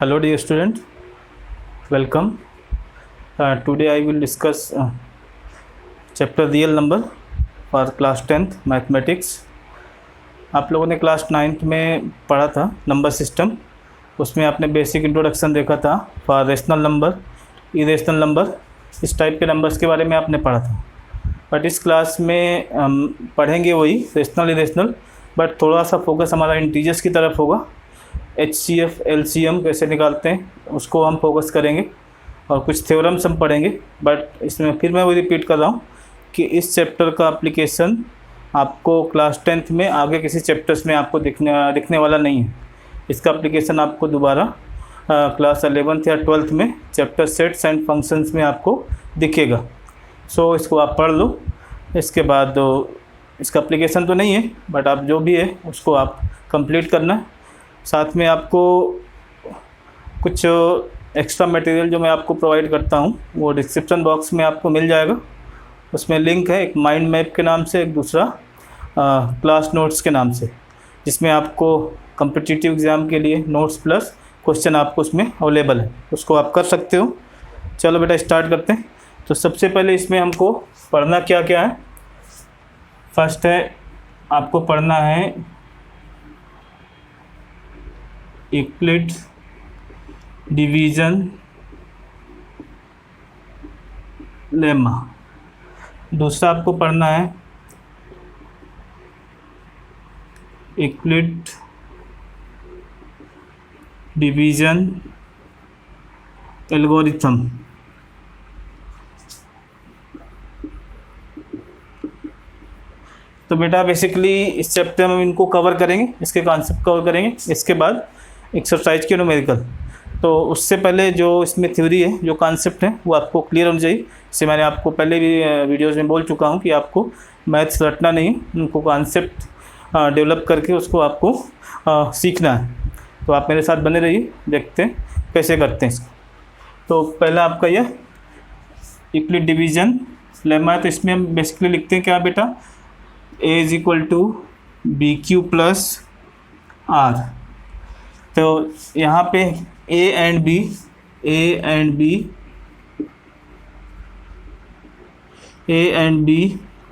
Hello dear student, welcome. Today I will discuss chapter real number for class 10th mathematics. आप लोगों ने class 9th में पढ़ा था नंबर सिस्टम, उसमें आपने बेसिक इंट्रोडक्शन देखा था for rational number, irrational number, इस टाइप के नंबर्स के बारे में आपने पढ़ा था। बट इस क्लास में हम पढ़ेंगे वही रेशनल इरेशनल, बट थोड़ा सा फोकस हमारा इंटीजर्स की तरफ होगा। HCF LCM कैसे निकालते हैं उसको हम फोकस करेंगे और कुछ थ्योरम्स हम पढ़ेंगे। बट इसमें फिर मैं वो रिपीट कर रहा हूँ कि इस चैप्टर का एप्लीकेशन आपको क्लास 10th में आगे किसी चैप्टर्स में आपको दिखने वाला नहीं है। इसका एप्लीकेशन आपको दोबारा क्लास 11th या 12th में चैप्टर सेट्स एंड फंक्शंस में आपको दिखेगा। सो इसको आप पढ़ लो। इसके बाद इसका एप्लीकेशन तो नहीं है, बट आप जो भी है उसको आप कंप्लीट करना है। साथ में आपको कुछ एक्स्ट्रा मटेरियल जो मैं आपको प्रोवाइड करता हूँ वो डिस्क्रिप्शन बॉक्स में आपको मिल जाएगा। उसमें लिंक है, एक माइंड मैप के नाम से, एक दूसरा क्लास नोट्स के नाम से, जिसमें आपको कॉम्पिटिटिव एग्ज़ाम के लिए नोट्स प्लस क्वेश्चन आपको उसमें अवेलेबल है, उसको आप कर सकते हो। चलो बेटा स्टार्ट करते हैं। तो सबसे पहले इसमें हमको पढ़ना क्या क्या है। फर्स्ट है आपको पढ़ना है यूक्लिड डिवीज़न लेमा। दूसरा आपको पढ़ना है यूक्लिड डिवीज़न एल्गोरिथम। तो बेटा बेसिकली इस चैप्टर में हम इनको कवर करेंगे, इसके कॉन्सेप्ट कवर करेंगे, इसके बाद एक्सरसाइज के न्यूमेरिकल। तो उससे पहले जो इसमें थ्योरी है, जो कॉन्सेप्ट है, वो आपको क्लियर होना चाहिए। इससे मैंने आपको पहले भी वीडियोस में बोल चुका हूँ कि आपको मैथ्स रटना नहीं, उनको कॉन्सेप्ट डेवलप करके उसको आपको सीखना है। तो आप मेरे साथ बने रहिए, देखते हैं कैसे करते हैं इसको। तो पहला आपका यह यूक्लिड डिवीज़न लेमा है। तो इसमें हम बेसिकली लिखते हैं क्या बेटा, A = BQ + R। तो यहाँ पे A and B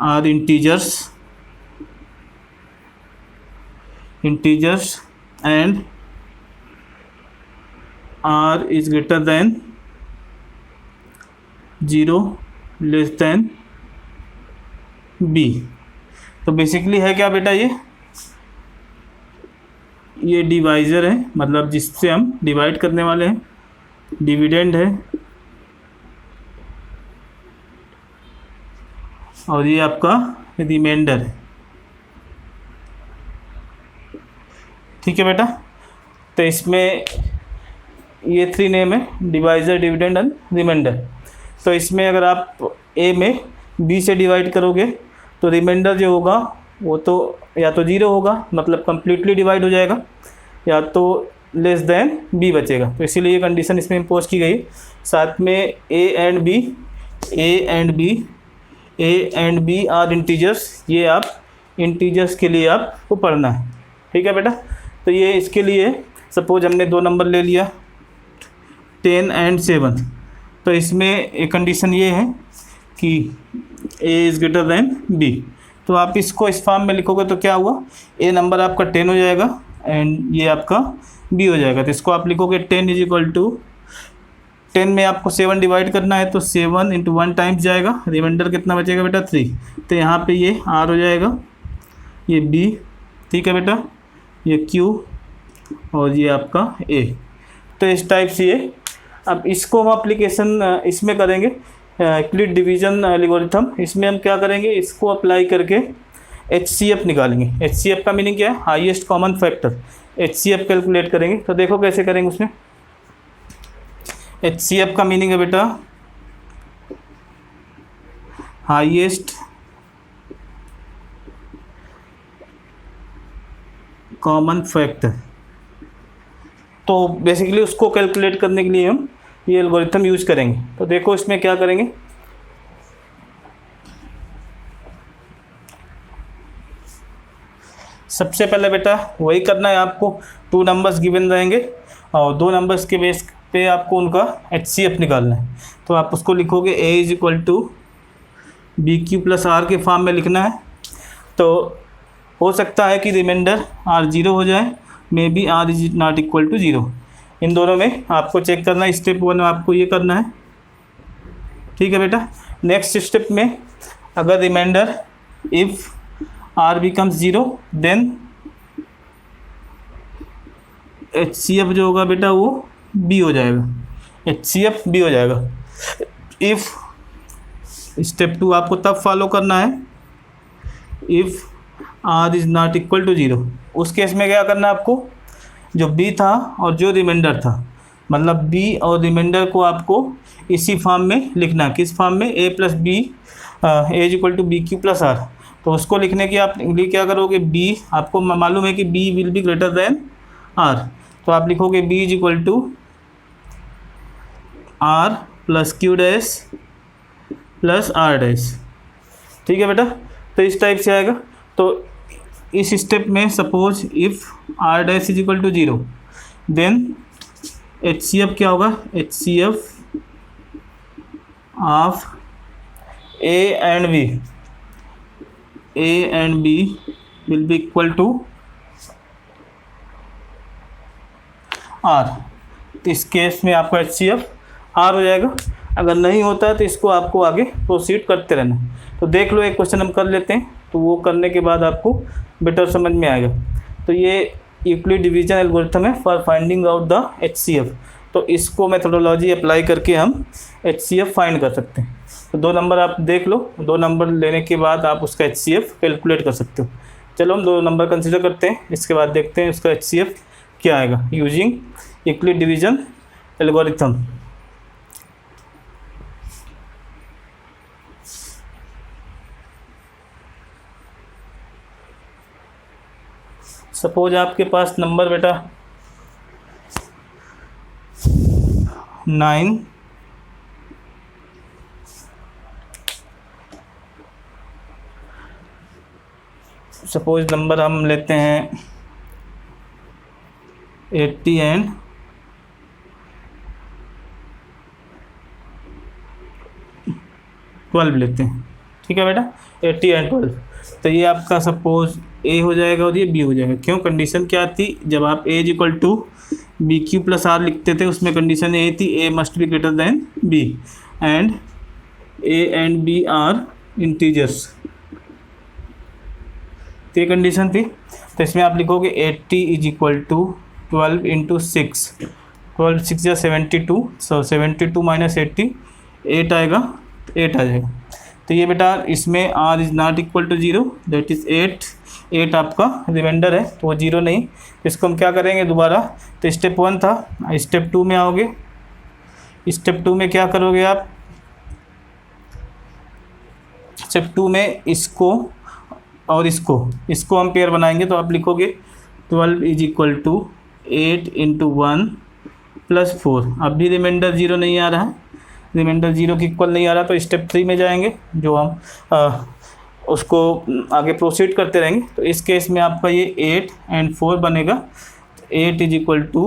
are integers and R is greater than 0 less than B। तो बेसिकली है क्या बेटा, ये डिवाइज़र है, मतलब जिससे हम डिवाइड करने वाले हैं। डिविडेंड है और ये आपका रिमाइंडर है। ठीक है बेटा। तो इसमें ये 3 नेम है, डिवाइज़र, डिविडेंड एंड रिमाइंडर। तो इसमें अगर आप A में B से डिवाइड करोगे तो रिमाइंडर जो होगा वो तो या तो 0 होगा, मतलब कम्प्लीटली डिवाइड हो जाएगा, या तो लेस देन B बचेगा। तो इसीलिए ये कंडीशन इसमें इम्पोज की गई। साथ में A and B are integers, ये आप इंटीजर्स के लिए आपको पढ़ना है। ठीक है बेटा। तो ये इसके लिए सपोज हमने 2 नंबर ले लिया 10 एंड 7। तो इसमें एक कंडीशन ये है कि A is greater than B। तो आप इसको इस फॉर्म में लिखोगे तो क्या हुआ, A नंबर आपका 10 हो जाएगा एंड ये आपका B हो जाएगा। तो इसको आप लिखोगे 10 = 10 में आपको 7 डिवाइड करना है, तो 7 × 1 टाइम्स जाएगा, रिमाइंडर कितना बचेगा बेटा 3। तो यहाँ पे ये R हो जाएगा, ये B, ठीक है बेटा, ये Q और ये आपका A। तो इस टाइप से ये, अब इसको हम एप्लीकेशन इसमें करेंगे यूक्लिड डिवीज़न एल्गोरिथम। इसमें हम क्या करेंगे, इसको अप्लाई करके HCF निकालेंगे। HCF का मीनिंग क्या है, highest common factor. HCF calculate करेंगे। तो देखो कैसे करेंगे उसमें। HCF का मीनिंग है बेटा हाईएस्ट कॉमन फैक्टर। तो बेसिकली उसको कैलकुलेट करने के लिए हम ये एल्गोरिथम यूज करेंगे। तो देखो इसमें क्या करेंगे, सबसे पहले बेटा वही करना है आपको। 2 नंबर्स गिवन रहेंगे और दो नंबर्स के बेस पे आपको उनका HCF निकालना है। तो आप उसको लिखोगे A is equal to BQ plus R के फॉर्म में लिखना है। तो हो सकता है कि रिमाइंडर R 0 हो जाए, may be R is not equal to 0। इन दोनों में आपको चेक करना है। स्टेप 1 में आपको ये करना है, ठीक है बेटा। नेक्स्ट स्टेप में अगर remainder if R becomes 0 then HCF जो होगा बेटा वो B हो जाएगा, HCF B हो जाएगा। इफ़ स्टेप 2 आपको तब फॉलो करना है if R is not equal to 0। उस केस में क्या करना है आपको, जो B था और जो रिमाइंडर था, मतलब B और रिमाइंडर को आपको इसी फॉर्म में लिखना है। किस फॉर्म में, A plus B A is equal to BQ plus R। तो उसको लिखने की आप लिए क्या करोगे, B आपको मालूम है कि B will be greater than R, तो आप लिखोगे B is equal to R plus Q dash plus R dash, ठीक है बेटा। तो इस टाइप से आएगा। तो इस स्टेप में suppose if R dash is equal to 0 then HCF क्या होगा, HCF of A and B will be equal to R। इस केस में आपका HCF R हो जाएगा। अगर नहीं होता है तो इसको आपको आगे प्रोसीड करते रहना। तो देख लो, एक क्वेश्चन हम कर लेते हैं, तो वो करने के बाद आपको बेटर समझ में आएगा। तो ये यूक्लिड डिवीजन एल्गोरिथम है for finding out the HCF। तो इसको मेथोडोलॉजी अप्लाई करके हम HCF फाइंड कर सकते हैं। तो 2 नंबर आप देख लो, 2 नंबर लेने के बाद आप उसका HCF कैलकुलेट कर सकते हो। चलो हम 2 नंबर कंसिडर करते हैं, इसके बाद देखते हैं उसका HCF क्या आएगा using Euclid division algorithm. Suppose आपके पास नंबर बेटा 9 सपोज नंबर हम लेते हैं 80 एंड 12 लेते हैं, ठीक है बेटा, 80 एंड 12। तो ये आपका सपोज A हो जाएगा और ये B हो जाएगा। क्यों, कंडीशन क्या थी, जब आप A is equal to BQ plus R लिखते थे उसमें कंडीशन A थी A must be greater than B and A and B are integers, तो ये कंडीशन थी। तो इसमें आप लिखोगे 80 इज इक्वल टू 12 इंटू 6, 12 6 या 72, सो 72 माइनस 80 8 आएगा, तो 8 आ जाएगा। तो ये बेटा इसमें R is not equal to 0, that is 8 आपका रिमाइंडर है, तो वो 0 नहीं। तो इसको हम क्या करेंगे दोबारा, तो स्टेप 1 था, स्टेप 2 में आओगे। स्टेप 2 में क्या करोगे आप, स्टेप 2 में इसको और इसको हम पेयर बनाएंगे। तो आप लिखोगे 12 is equal to 8 into 1 plus 4। अब भी रिमाइंडर 0 नहीं आ रहा है, रिमाइंडर 0 के इक्वल नहीं आ रहा, तो स्टेप 3 में जाएंगे, जो हम उसको आगे प्रोसीड करते रहेंगे। तो इस केस में आपका ये 8 एंड 4 बनेगा, 8 is equal to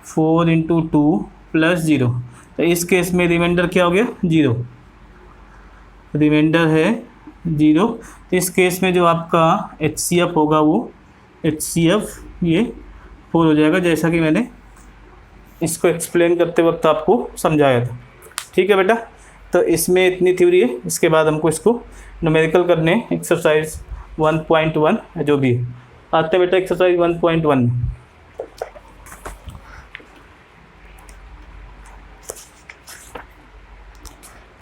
4 into 2 plus 0। तो इस केस में रिमाइंडर क्या हो गया, 0, रिमाइंडर है 0। तो इस केस में जो आपका HCF होगा वो HCF ये 4 हो जाएगा, जैसा कि मैंने इसको एक्सप्लेन करते वक्त आपको समझाया था, ठीक है बेटा। तो इसमें इतनी थ्योरी है, इसके बाद हमको इसको न्यूमेरिकल करने एक्सरसाइज 1.1 जो भी है। आते बेटा एक्सरसाइज 1.1 में।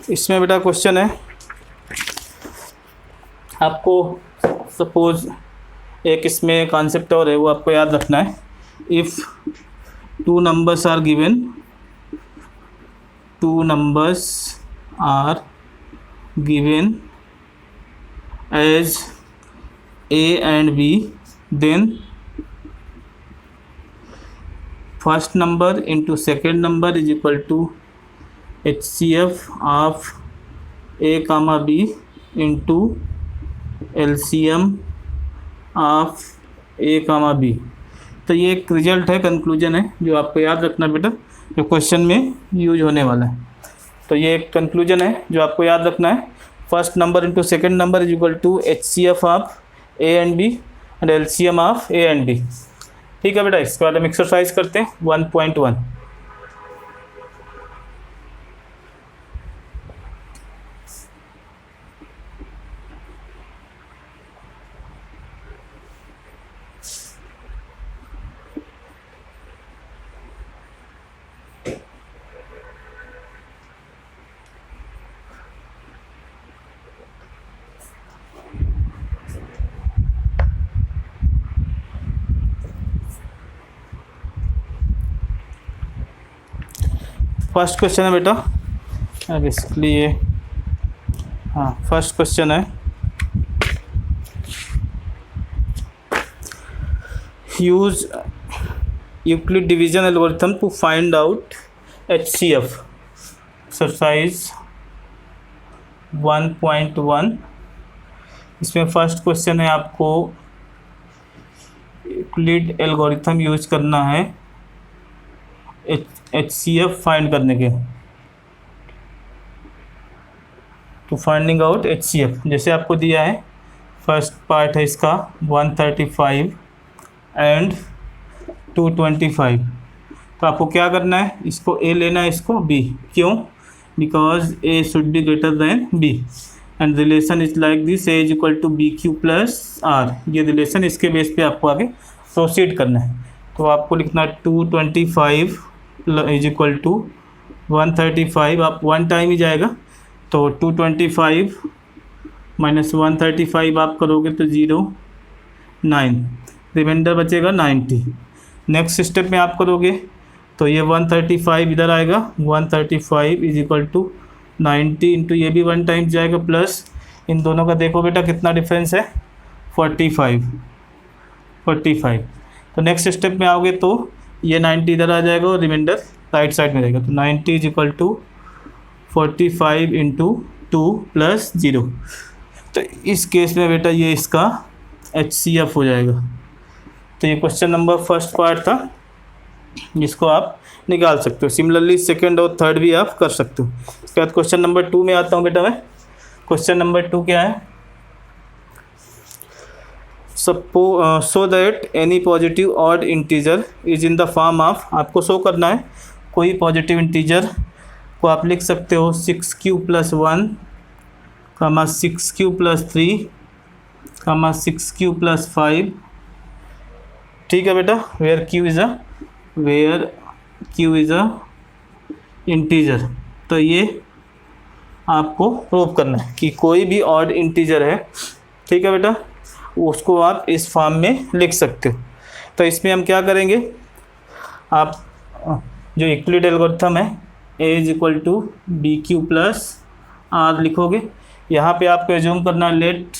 इसमें बेटा क्वेश्चन है, आपको सपोज एक इसमें कॉन्सेप्ट और है, वो आपको याद रखना है। If 2 numbers are given, 2 numbers are given as A and B, then first number into second number is equal to HCF of A comma B into LCM of A comma B। तो ये एक result है, conclusion है जो आपको याद रखना बेटा, जो क्वेश्चन में यूज होने वाला है। तो ये एक कंक्लूजन है जो आपको याद रखना है। First number into second number is equal to HCF of A and B and LCM of A and B। ठीक है बेटा, इसके बाद हम एक्सरसाइज करते हैं 1.1। फर्स्ट क्वेश्चन है बेटा, बेसिकली ये फर्स्ट क्वेश्चन है, use Euclid division algorithm to find out HCF। Exercise 1.1। इसमें फर्स्ट क्वेश्चन है, आपको यूक्लिड एल्गोरिथम यूज करना है HCF फाइंड करने के, टू फाइंडिंग आउट HCF। जैसे आपको दिया है, फर्स्ट पार्ट है इसका 135 एंड 225। तो आपको क्या करना है, इसको A लेना है, इसको B। क्यों? Because A should be greater than B and relation is like this, A is equal to BQ plus R। ये रिलेशन, इसके बेस पे आपको आगे प्रोसीड करना है। तो आपको लिखना है 225 इज इक्वल टू 135। आप वन टाइम ही जाएगा, तो 225 माइनस 135 आप करोगे तो 9, रिमाइंडर बचेगा 90। नेक्स्ट स्टेप में आप करोगे तो ये 135 इधर आएगा, 135 इज इक्वल टू 90 इंटू ये भी वन टाइम जाएगा, प्लस इन दोनों का देखो बेटा कितना डिफरेंस है, 45। तो नेक्स्ट स्टेप में आओगे तो ये 90 इधर आ जाएगा और रिमाइंडर राइट साइड में रहेगा। तो 90 is equal to 45 into 2 plus 0। तो इस केस में बेटा ये इसका HCF हो जाएगा। तो ये क्वेश्चन नंबर फर्स्ट पार्ट था, जिसको आप निकाल सकते हो। सिमिलरली सेकंड और थर्ड भी आप कर सकते हो। इसके बाद क्वेश्चन नंबर 2 में आता हूँ बेटा मैं। क्वेश्चन नंबर 2 क्या है, so that any positive odd integer is in the form of, आपको शो करना है कोई पॉजिटिव इंटीजर को आप लिख सकते हो 6q plus 1, 6q plus 3, 6q plus 5। ठीक है बेटा, where q is a integer. तो ये आपको प्रूव करना है कि कोई भी ऑड इंटीजर है, ठीक है बेटा, उसको आप इस फॉर्म में लिख सकते हो। तो इसमें हम क्या करेंगे, आप जो यूक्लिड एल्गोरिथम है A is equal to BQ plus R लिखोगे। यहाँ पे आपको एज्यूम करना, let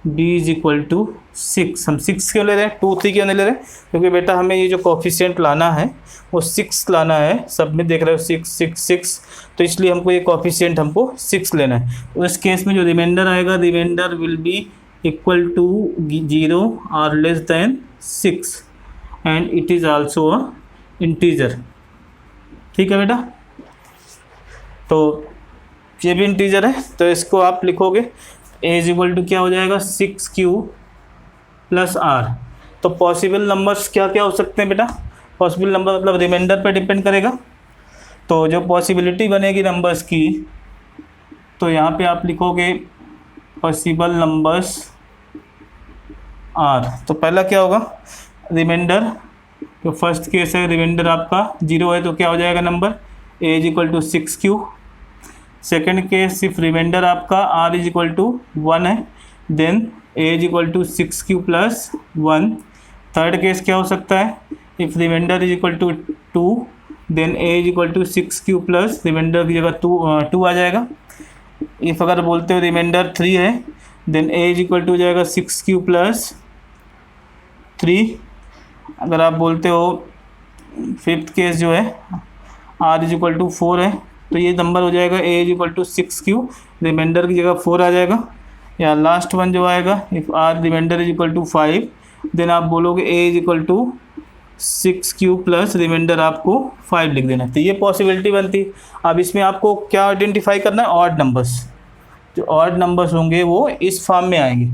B is equal to 6। हम 6 क्यों ले रहे हैं, 2 3 क्यों नहीं ले रहे हैं, क्योंकि बेटा हमें ये जो कोफिशिएंट लाना है वो 6 लाना है। सब में देख रहे हो 6 6 6, तो इसलिए हमको ये कोफिशिएंट हमको 6 लेना है। उस केस में जो रिमाइंडर आएगा, remainder will be equal to 0 और less than 6 and it is also a integer. ठीक है बेटा, तो ये भी इंटीजर है, तो इसको आप लिखोगे A इज इक्वल टू क्या हो जाएगा, 6q प्लस R। तो पॉसिबल नंबर्स क्या क्या हो सकते हैं बेटा, पॉसिबल नंबर मतलब रिमाइंडर पे डिपेंड करेगा। तो जो पॉसिबिलिटी बनेगी नंबर्स की, तो यहाँ पे आप लिखोगे पॉसिबल नंबर्स R। तो पहला क्या होगा, रिमाइंडर, तो फर्स्ट केस है रिमाइंडर आपका 0 है, तो क्या हो जाएगा number, A is equal to 6q। Second case सिर्फ रिमाइंडर आपका R इज इक्वल टू 1 है, then A is equal to 6q plus 1। Third case क्या हो सकता है, if remainder is equal to 2 then A is equal to 6q plus remainder की जगह 2 आ जाएगा। इफ अगर बोलते हो रिमाइंडर 3 है, then A is equal to जाएगा 6q प्लस 3। अगर आप बोलते हो फिफ्थ केस जो है R इज इक्वल टू 4 है, तो ये नंबर हो जाएगा A is equal to 6q, remainder की जगह 4 आ जाएगा। या लास्ट वन जो आएगा, if R remainder is equal to 5 then आप बोलोगे A is equal to 6 plus remainder आपको 5 लिख देना। तो ये पॉसिबिलिटी बनती है। अब इसमें आपको क्या आइडेंटिफाई करना है, ऑड नंबर्स। जो ऑड नंबर्स होंगे वो इस फॉर्म में आएंगे।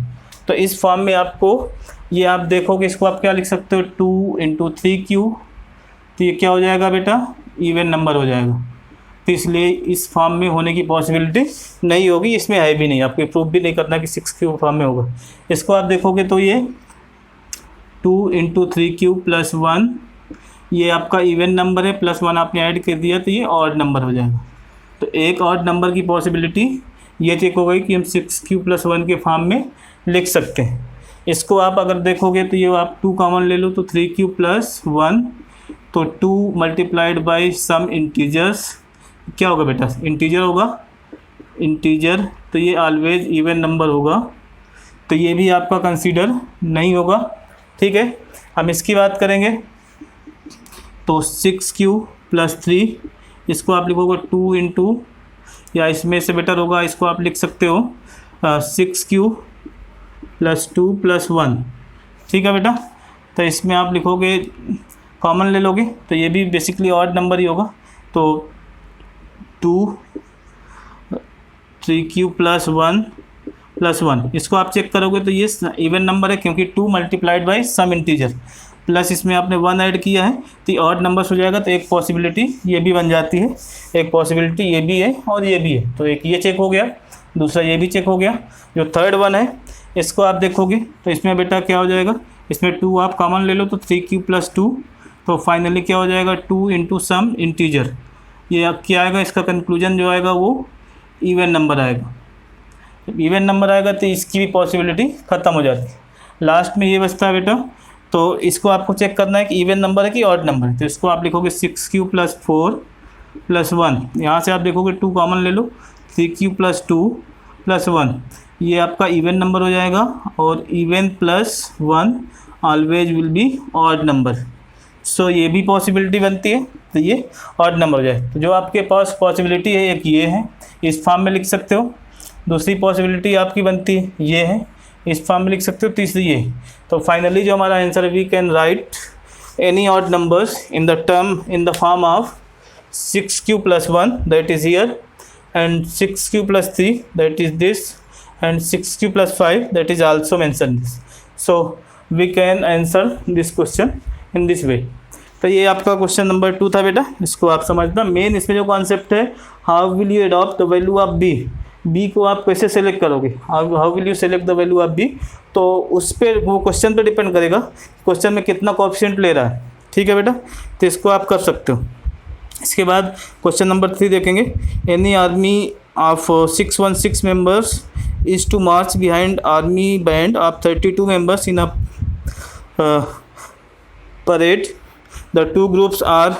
तो इस फॉर्म में आपको ये आप देखोगे, इसको आप क्या लिख सकते हो, 2 × 3Q। तो ये क्या हो जाएगा बेटा, इवन नंबर हो जाएगा। तो इसलिए इस फॉर्म में होने की पॉसिबिलिटी नहीं होगी, इसमें है भी नहीं। आपको प्रूफ भी नहीं करना कि 6Q फॉर्म में होगा। इसको आप देखोगे तो ये 2 × 3Q + 1 ये आपका इवन नंबर है, +1 आपने ऐड कर दिया तो ये ऑड नंबर हो जाएगा। तो एक ऑड नंबर की पॉसिबिलिटी ये चेक हो गई कि हम 6Q + 1 के फॉर्म में लिख सकते हैं। इसको आप अगर देखोगे तो ये आप 2 कॉमन ले लो तो 3Q + 1, तो 2 × सम इंटीजर्स क्या होगा बेटा, इंटीजर होगा, इंटीजर। तो ये ऑलवेज इवन नंबर होगा, तो ये भी आपका कंसीडर नहीं होगा। ठीक है, हम इसकी बात करेंगे तो 6Q + 3 इसको आप लिखोगे 2 × या इसमें से बेटर होगा, इसको आप लिख सकते हो 6Q + 2 + 1। ठीक है बेटा, तो इसमें आप लिखोगे कॉमन ले लोगे तो ये भी बेसिकली ऑड नंबर ही होगा। तो 2 3Q + 1 + 1 इसको आप चेक करोगे तो ये इवन नंबर है, क्योंकि 2 × सम इंटीजर प्लस इसमें आपने 1 ऐड किया है तो ये ऑड नंबर्स हो जाएगा। तो एक पॉसिबिलिटी ये भी बन जाती है, एक पॉसिबिलिटी ये भी है और ये भी है। तो एक ये चेक हो गया, दूसरा ये भी चेक हो गया। जो थर्ड वन है इसको आप देखोगे तो इसमें बेटा क्या हो जाएगा, इसमें 2 आप कॉमन ले लो तो 3Q + 2, तो फाइनली क्या हो जाएगा 2 × सम इंटीजर। ये अब क्या आएगा, इसका कंक्लूजन जो आएगा वो इवन नंबर आएगा। जब इवन नंबर आएगा तो इसकी भी पॉसिबिलिटी ख़त्म हो जाती है। लास्ट में ये बचता है बेटा, तो इसको आपको चेक करना है कि इवन नंबर है कि ऑड नंबर है। तो इसको आप लिखोगे 6Q + 4 + 1, यहाँ से आप देखोगे 2 कॉमन ले लो 3Q + 2 + 1, ये आपका इवन नंबर हो जाएगा। और even + 1 always will be odd number. So ये भी पॉसिबिलिटी बनती है, तो ये ऑड नंबर हो जाए। तो जो आपके पास पॉसिबिलिटी है एक ये है, इस फॉर्म में लिख सकते हो। दूसरी पॉसिबिलिटी आपकी बनती है ये है, इस फॉर्म में लिख सकते हो। तीसरी ये। तो फाइनली जो हमारा आंसर है, we can write any odd numbers in the form of 6Q + 1 that is here, and 6Q + 3 that is this, and 6Q + 5 that is also mention this. So we can answer this question in this way. तो ये आपका question number 2 था बेटा, इसको आप समझना। Main इसमें जो कॉन्सेप्ट है, how will you adopt the value of B को आप कैसे सेलेक्ट करोगे, how will you select the value of B. तो उस पर वो क्वेश्चन पे डिपेंड करेगा, क्वेश्चन में कितना कोएफिशिएंट ले रहा है। ठीक है बेटा, तो इसको आप कर सकते हो। इसके बाद क्वेश्चन नंबर 3 देखेंगे। Any army of 616 members is to march behind army band of 32 members in a parade. The 2 groups are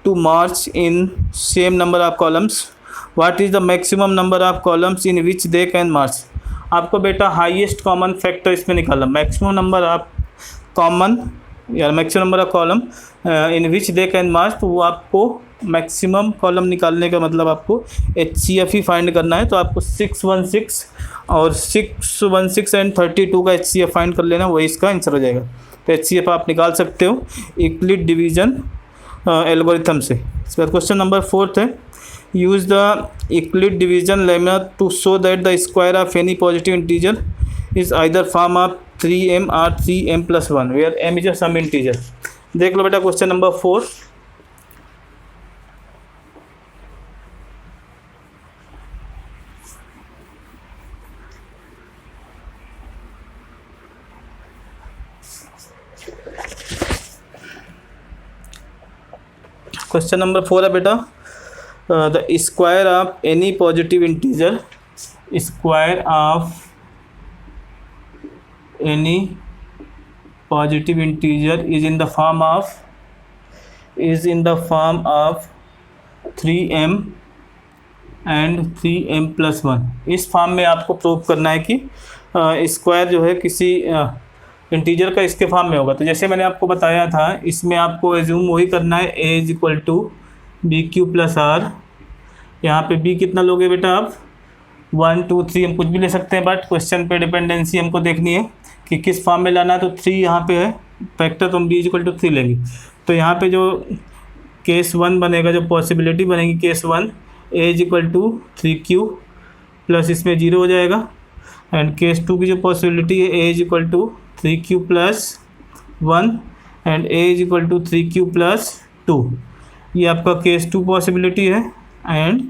to march in same number of columns. What is the maximum number of columns in which they can march? आपको बेटा highest common factor इसमें निकालना, maximum number of common या maximum number of column in which they can march. तो वो आपको maximum column निकालने का मतलब आपको HCF ही फाइंड करना है। तो आपको 616 और 616 एंड 32 का HCF फाइंड कर लेना, वही इसका आंसर हो जाएगा। तो HCF आप निकाल सकते हो यूक्लिड डिवीजन एल्गोरिथम से। इसके बाद क्वेश्चन नंबर 4 है, use the Euclid division lemma to show that the square of any positive integer is either form of 3m or 3m + 1 where m is a some integer. देख लो बेटा question number 4। Question number 4 है बेटा, the square of any positive integer, square of any positive integer is in the form of 3m and 3m + 1। इस form में आपको prove करना है कि स्क्वायर जो है किसी इंटीजर का इसके फॉर्म में होगा। तो जैसे मैंने आपको बताया था, इसमें आपको एज्यूम वही करना है, a = BQ + R। यहाँ पे b कितना लोगे बेटा आप 1 2 3 हम कुछ भी ले सकते हैं, बट क्वेश्चन पे डिपेंडेंसी हमको देखनी है कि किस फॉर्म में लाना है। तो 3 यहाँ पे है फैक्टर, तो हम b इक्वल टू 3 लेंगे। तो यहाँ पे जो केस 1 बनेगा, जो पॉसिबिलिटी बनेगी case 1, a is equal to 3q plus इसमें 0 हो जाएगा। एंड केस 2 की जो पॉसिबिलिटी है a is equal to 3q plus 1 and a is equal to 3q plus 2। ये आपका केस 2 पॉसिबिलिटी है एंड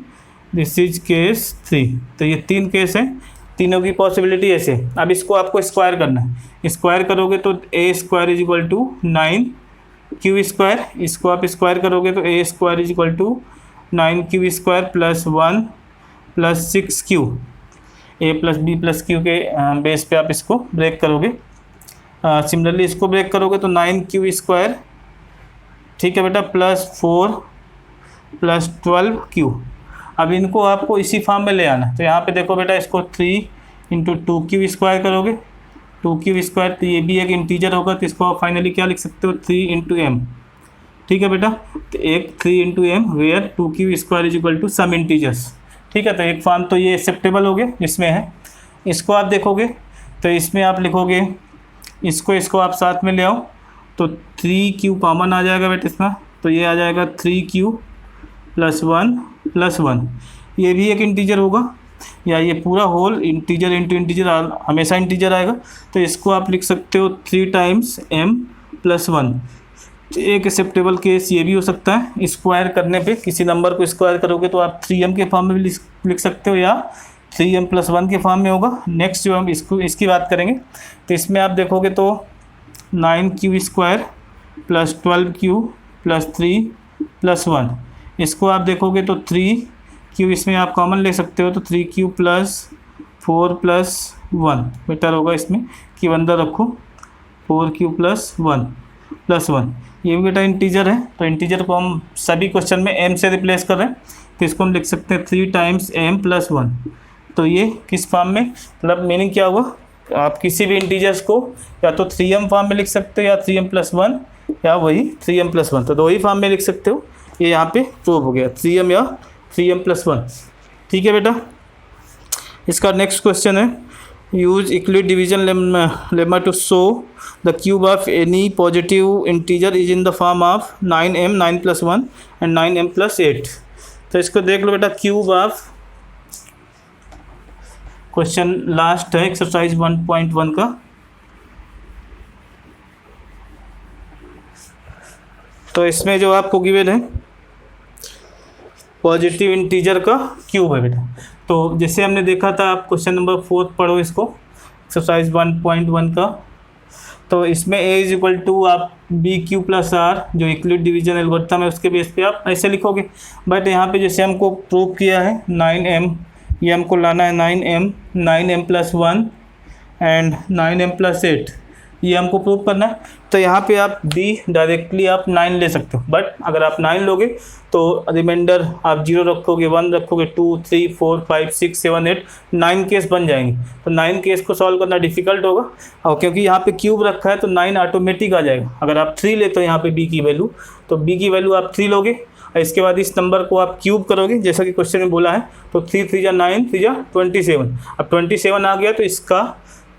दिस इज केस 3। तो ये 3 केस हैं, तीनों की पॉसिबिलिटी ऐसे। अब इसको आपको स्क्वायर करना है। स्क्वायर करोगे तो a square is equal to 9q square, इसको आप स्क्वायर करोगे तो a square is equal to 9q square plus 1 plus 6q। a plus b plus q के बेस पे आप इसको ब्रेक करोगे। सिमिलरली इसको ब्रेक करोगे तो 9q स्क्वायर, ठीक है बेटा, प्लस 4 प्लस 12q। अब इनको आपको इसी फॉर्म में ले आना। तो यहाँ पे देखो बेटा, इसको 3 इंटू 2q स्क्वायर करोगे, 2q स्क्वायर, तो ये भी एक इंटीजर होगा, तो इसको आप फाइनली क्या लिख सकते हो, 3 इंटू m। ठीक है बेटा, तो एक 3 into m where 2q square is equal to some integers. ठीक है, तो एक फॉर्म तो ये एक्सेप्टेबल हो गया जिसमें है। इसको आप देखोगे तो इसमें आप लिखोगे, इसको आप साथ में ले आओ तो 3q कॉमन आ जाएगा बेटा इसमें, तो ये आ जाएगा 3q प्लस 1 प्लस 1। ये भी एक इंटीजर होगा, या ये पूरा होल इंटीजर इंटू इंटीजर हमेशा इंटीजर आएगा। तो इसको आप लिख सकते हो 3 टाइम्स m प्लस 1। एक एक्सेप्टेबल केस ये भी हो सकता है, स्क्वायर करने पे किसी नंबर को स्क्वायर करोगे तो आप 3m के फॉर्म में भी लिख सकते हो, या 3m प्लस 1 के फॉर्म में होगा। नेक्स्ट जो हम इसकी बात करेंगे, तो इसमें आप देखोगे तो 9q square plus 12q plus 3 plus 1। इसको आप देखोगे तो 3q इसमें आप कॉमन ले सकते हो, तो 3q प्लस 4 प्लस 1 बेटर होगा। इसमें q अंदर रखो, 4q प्लस 1 प्लस 1। ये भी बेटा इंटीजर है, तो इंटीजर को हम सभी क्वेश्चन में m से रिप्लेस कर रहे हैं, तो इसको हम लिख सकते हैं 3 टाइम्स m प्लस 1। तो ये किस फॉर्म में, मतलब मीनिंग क्या हुआ, आप किसी भी इंटीजर्स को या तो 3m फॉर्म में लिख सकते हो, या 3m प्लस 1, या वही 3m प्लस 1, तो दो ही फॉर्म में लिख सकते हो। ये यहाँ पे प्रूव हो गया, 3m या 3m प्लस 1। ठीक है बेटा, इसका नेक्स्ट क्वेश्चन है, use Euclid division lemma to show the cube of any positive integer is in the form of 9m 9 plus 1 and 9m plus 8। तो इसको देख लो बेटा, क्यूब ऑफ, क्वेश्चन लास्ट है एक्सरसाइज 1.1 का। तो इसमें जो आपको गिवन है पॉजिटिव इंटीजर का क्यूब है बेटा। तो जैसे हमने देखा था, आप क्वेश्चन नंबर 4 पढ़ो इसको, एक्सरसाइज 1.1 का। तो इसमें a इज इक्वल टू आप bq प्लस आर, जो इक्वलिट डिवीजन एल्गोरिथम है उसके बेस पे आप ऐसे लिखोगे। बट यहाँ पे जैसे हमको प्रूव किया है 9m, ये हमको लाना है 9m plus 1 and 9m plus 8, ये हमको प्रूव करना है। तो यहाँ पे आप b डायरेक्टली आप 9 ले सकते हो, बट अगर आप 9 लोगे तो रिमाइंडर आप 0 रखोगे, 1 रखोगे, 2 3 4 5 6 7 8 9 केस बन जाएंगे। तो 9 केस को सॉल्व करना डिफिकल्ट होगा, और क्योंकि यहाँ पे क्यूब रखा है तो 9 ऑटोमेटिक आ जाएगा। अगर आप 3 लेते हो यहाँ पे b की वैल्यू, तो b की वैल्यू आप 3 लोगे, और इसके बाद इस नंबर को आप क्यूब करोगे जैसा कि क्वेश्चन में बोला है, तो 3 3 जा 9, 3 जा 27। अब 27 आ गया तो इसका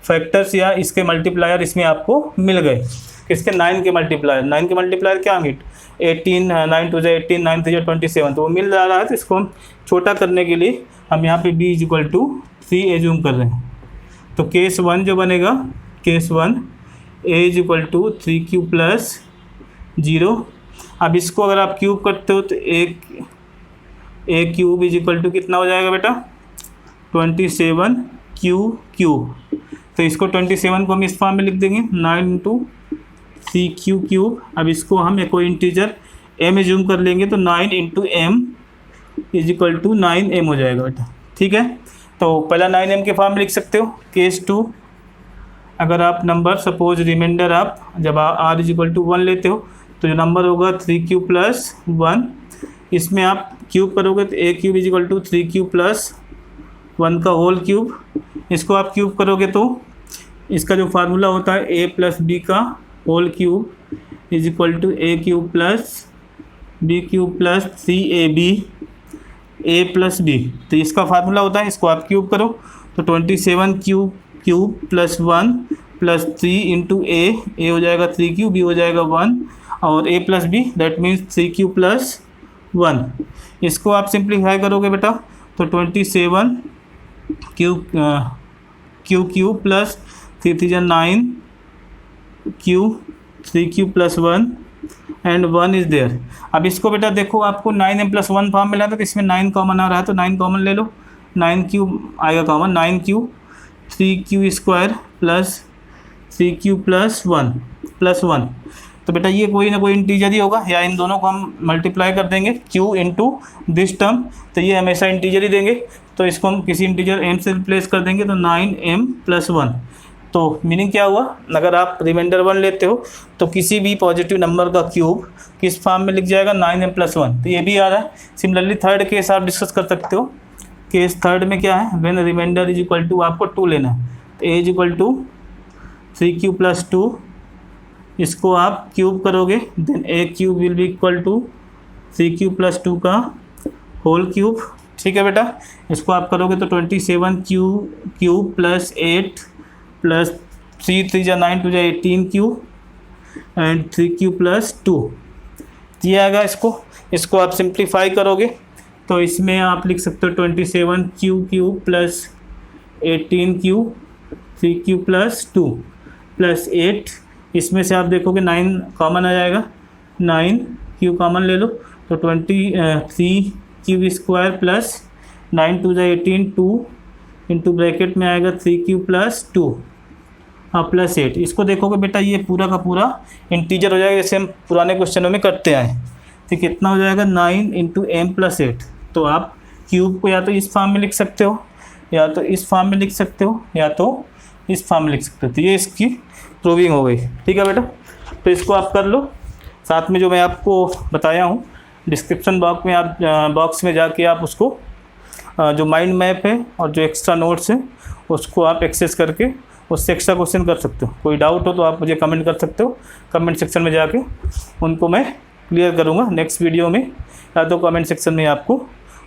फैक्टर्स या इसके मल्टीप्लायर इसमें आपको मिल गए। किसके, 9 के मल्टीप्लायर। 9 के मल्टीप्लायर क्या होंगे, 18, 9 2 जा 18, 9 3 जा 27, तो वो मिल रहा है। तो इसको हम छोटा करने के लिए हम यहाँ पे b is equal to 3 assume कर रहे हैं। तो केस 1 जो बनेगा, case 1 a is equal to 3q plus 0। अब इसको अगर आप क्यूब करते हो तो a cube is equal to कितना हो जाएगा बेटा, 27q क्यूब। तो इसको 27 को हम इस फॉर्म में लिख देंगे, 9 इंटू 3q क्यूब। अब इसको हम एक कोई इंटीजर m एज्यूम कर लेंगे, तो 9 into m is equal to 9m हो जाएगा बेटा। ठीक है, तो पहला 9m के फॉर्म में लिख सकते हो। केस 2, अगर आप नंबर सपोज रिमाइंडर आप जब r इज इक्वल टू 1 लेते हो, तो जो नंबर होगा 3q प्लस 1, इसमें आप क्यूब करोगे तो a cube is equal to 3q plus 1 का होल क्यूब। इसको आप क्यूब करोगे तो इसका जो फार्मूला होता है a प्लस b का whole cube is equal to a cube plus b cube plus 3ab। A plus B, तो इसका फार्मूला होता है, इसको आप क्यूब करो तो 27 cube plus 1 plus 3 into A हो जाएगा 3 क्यू, बी हो जाएगा 1 और A plus B that means 3 Q plus 1। इसको आप सिंप्लीफाई करोगे बेटा तो 27 Q plus 3 3 9 Q 3 Q plus 1 and 1 is there. अब इसको बेटा देखो आपको 9m प्लस 1 फॉर्म मिला था तो इसमें 9 कॉमन आ रहा है तो 9 कॉमन ले लो, 9 क्यू आएगा common, 9 Q 3 Q square plus 3 Q plus 1 तो बेटा ये कोई ना कोई इंटीजर ही होगा, या इन दोनों को हम मल्टीप्लाई कर देंगे q इंटू दिस टर्म, तो ये हमेशा इंटीजर ही देंगे, तो इसको हम किसी इंटीजर m से रिप्लेस कर देंगे तो 9m प्लस 1। तो मीनिंग क्या हुआ, अगर आप रिमाइंडर 1 लेते हो तो किसी भी पॉजिटिव नंबर का क्यूब किस फॉर्म में लिख जाएगा 9m प्लस 1, तो ये भी आ रहा है। सिमिलरली थर्ड केस आप डिस्कस कर सकते हो, केस थर्ड में क्या है, when remainder is equal to आपको 2 लेना है, तो a is equal to 3q plus 2, इसको आप क्यूब करोगे then a cube will be equal to 3q plus 2 का होल क्यूब। ठीक है बेटा, इसको आप करोगे तो 27 क्यूब प्लस 8 प्लस 3 3 जा 9 2 जा 18 क्यू एंड 3q प्लस 2 ये आएगा। इसको आप सिंप्लीफाई करोगे तो इसमें आप लिख सकते हो 27 Q plus 18 Q 3q plus 2 plus 8, इसमें से आप देखोगे 9 कॉमन आ जाएगा, 9 क्यू कॉमन ले लो तो 23 क्यू स्क्वायर प्लस 9 2 जा 18 2 इंटू ब्रैकेट में आएगा 3q प्लस 2 प्लस 8। इसको देखोगे बेटा ये पूरा का पूरा इंटीजर हो जाएगा जैसे हम पुराने क्वेश्चनों में करते आए, तो कितना हो जाएगा 9 इंटू m प्लस 8। तो आप क्यूब को या तो इस फॉर्म में लिख सकते हो, या तो इस फॉर्म में लिख सकते हो, या तो इस फॉर्म में लिख सकते हो। तो ये इसकी प्रूविंग हो गई। ठीक है बेटा, तो इसको आप कर लो। साथ में जो मैं आपको बताया हूँ डिस्क्रिप्शन बॉक्स में जाके आप उसको जो माइंड मैप है और जो एक्स्ट्रा नोट्स हैं उसको आप एक्सेस करके उससे एक्स्ट्रा क्वेश्चन कर सकते हो। कोई डाउट हो तो आप मुझे कमेंट कर सकते हो, कमेंट सेक्शन में जाके उनको मैं क्लियर करूँगा नेक्स्ट वीडियो में, या तो कमेंट सेक्शन में आपको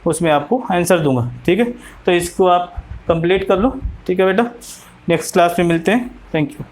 उसमें आपको आंसर दूंगा। ठीक है, तो इसको आप कंप्लीट कर लो। ठीक है बेटा, नेक्स्ट क्लास में मिलते हैं। Thank you.